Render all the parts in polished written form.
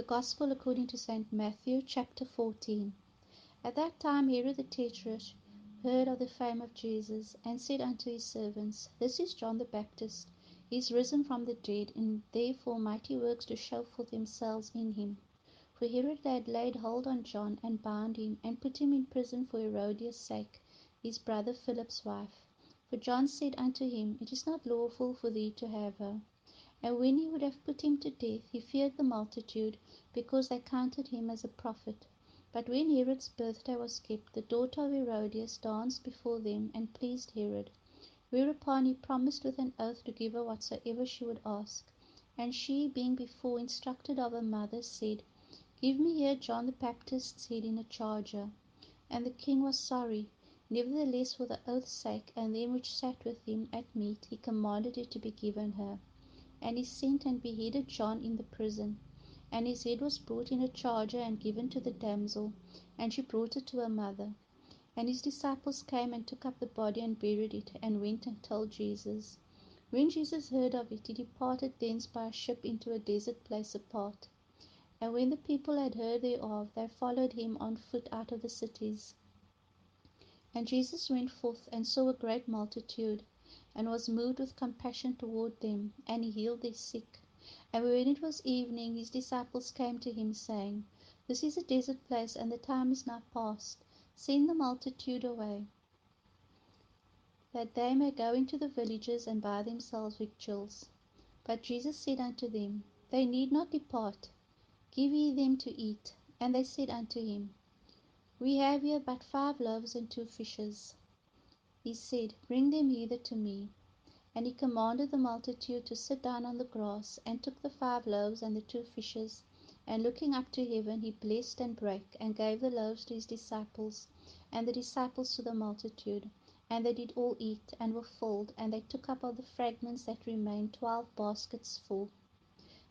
The Gospel according to St. Matthew, chapter 14. At that time Herod the Tetrarch heard of the fame of Jesus, and said unto his servants, This is John the Baptist. He is risen from the dead, and therefore mighty works do show forth themselves in him. For Herod had laid hold on John, and bound him, and put him in prison for Herodias' sake, his brother Philip's wife. For John said unto him, It is not lawful for thee to have her. And when he would have put him to death, he feared the multitude, because they counted him as a prophet. But when Herod's birthday was kept, the daughter of Herodias danced before them, and pleased Herod. Whereupon he promised with an oath to give her whatsoever she would ask. And she, being before instructed of her mother, said, Give me here John the Baptist's head in a charger. And the king was sorry. Nevertheless, for the oath's sake, and them which sat with him at meat, he commanded it to be given her. And he sent and beheaded John in the prison. And his head was brought in a charger and given to the damsel, and she brought it to her mother. And his disciples came and took up the body and buried it, and went and told Jesus. When Jesus heard of it, he departed thence by a ship into a desert place apart. And when the people had heard thereof, they followed him on foot out of the cities. And Jesus went forth and saw a great multitude, and was moved with compassion toward them, and he healed their sick. And when it was evening, his disciples came to him, saying, This is a desert place, and the time is now past. Send the multitude away, that they may go into the villages and buy themselves victuals. But Jesus said unto them, They need not depart. Give ye them to eat. And they said unto him, We have here but 5 loaves and 2 fishes. He said, Bring them hither to me. And he commanded the multitude to sit down on the grass, and took the 5 loaves and the 2 fishes, and looking up to heaven, he blessed and brake, and gave the loaves to his disciples, and the disciples to the multitude. And they did all eat, and were filled, and they took up of the fragments that remained 12 baskets full.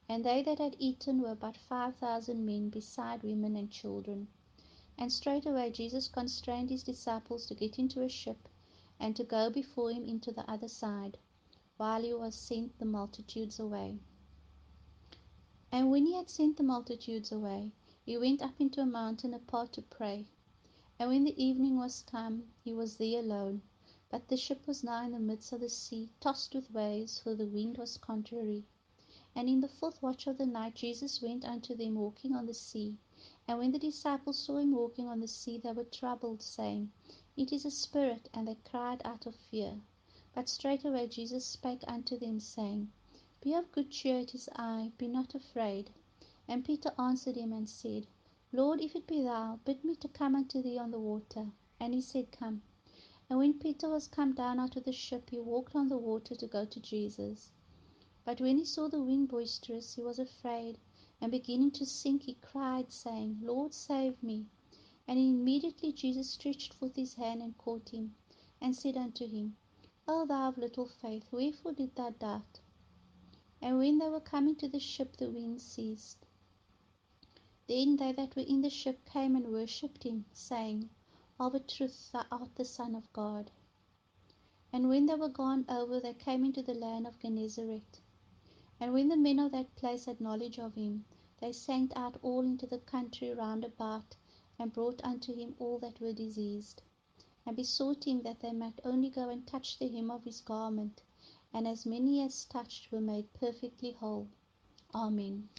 And they that had eaten were but 5,000 men, beside women and children. And straightway Jesus constrained his disciples to get into a ship, and to go before him into the other side, while he was sent the multitudes away. And when he had sent the multitudes away, he went up into a mountain apart to pray. And when the evening was come, he was there alone. But the ship was now in the midst of the sea, tossed with waves, for the wind was contrary. And in the 4th watch of the night Jesus went unto them walking on the sea. And when the disciples saw him walking on the sea, they were troubled, saying, It is a spirit, and they cried out of fear. But straightway Jesus spake unto them, saying, Be of good cheer, it is I, be not afraid. And Peter answered him and said, Lord, if it be thou, bid me to come unto thee on the water. And he said, Come. And when Peter was come down out of the ship, he walked on the water to go to Jesus. But when he saw the wind boisterous, he was afraid, and beginning to sink, he cried, saying, Lord, save me. And immediately Jesus stretched forth his hand and caught him, and said unto him, O thou of little faith, wherefore didst thou doubt? And when they were coming to the ship, the wind ceased. Then they that were in the ship came and worshipped him, saying, Of a truth thou art the Son of God. And when they were gone over, they came into the land of Gennesaret. And when the men of that place had knowledge of him, they sent out all into the country round about, and brought unto him all that were diseased, and besought him that they might only go and touch the hem of his garment. And as many as touched were made perfectly whole. Amen.